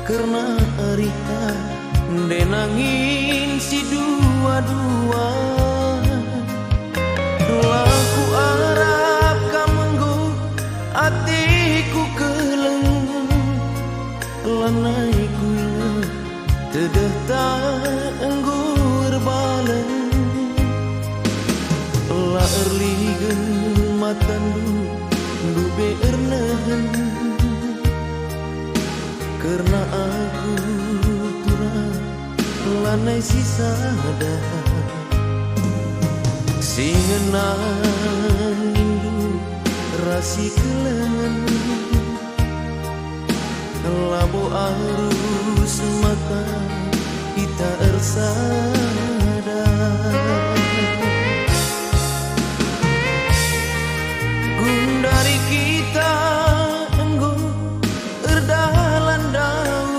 Karena ariha denangin si dua-dua laku arap kamenggo atiku keleng lanai kuila tedah tak enggur balen la erligen matandu dube ernahan karena aku turah lanai sisa dah singenan indu rasi kelengan labo arus mata kita ersada gundari kita enggo erdalan dau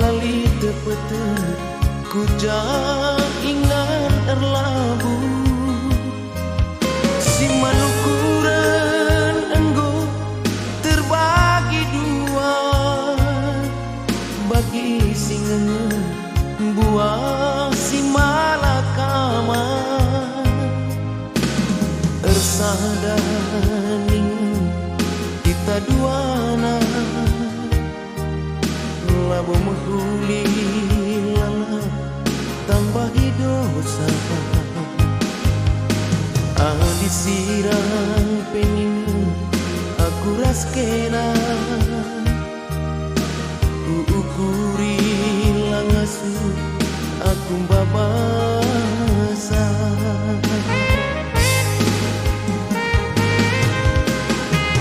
lali tepeten kuja ingan erlabu si manukuran enggo terbagi dua bagi singa buah si malakama ersadaning kita duana labo menghuli lala tambahi dosa disirang pening aku raskena ku ukuri langasu aku babasa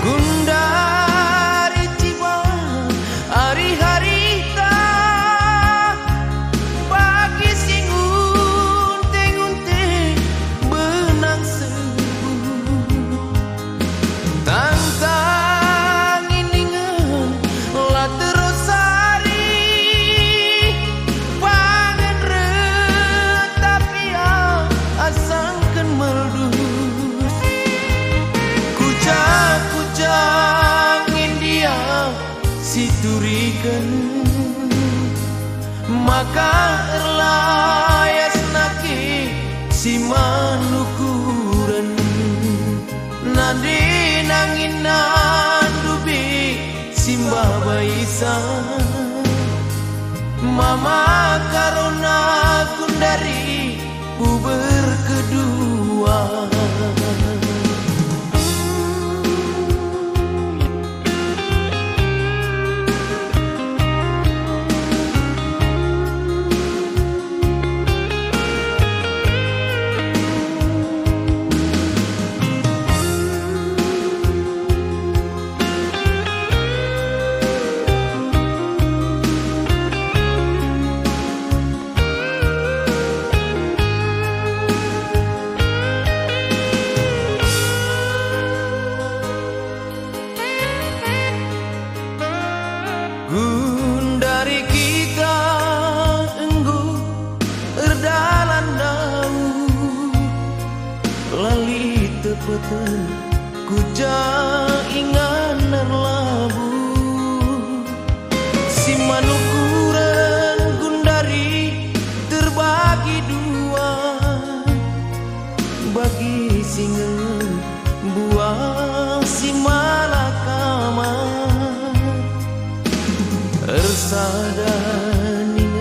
gundari jiwa hari-harita bagi sing unting-unting benang sebu tantang iningan la terus hari pangan tapi asangkan meldus kujang dia siturikan maka erlayas naki si manukuran nadi nanginan dubi simba baisa mama karona kundari puber kedua gundari kita enggo erdalan dau lali tepeten kuja ingan erlabu si manukuran gundari terbagi dua bagi singa buah si malakama ersadaning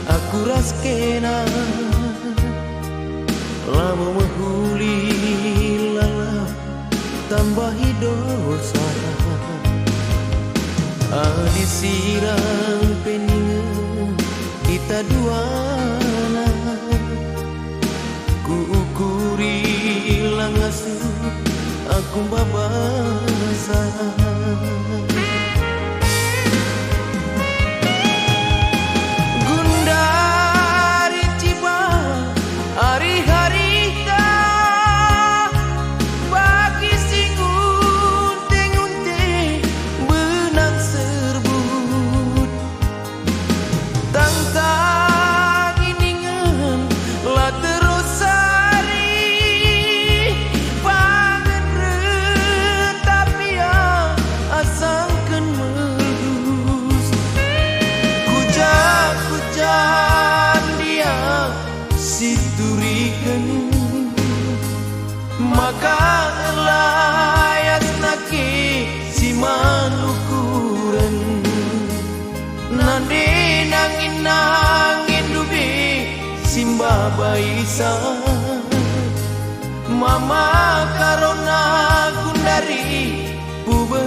aku raskena lama menghuli lala tambahi dosa disirang pening kita duana ku ukuri langasu aku babasa hari-harita bagi sing unting-unting benang serbut tantang iningan la terus hari pangen tapi asa pisah Mama karona kundari pube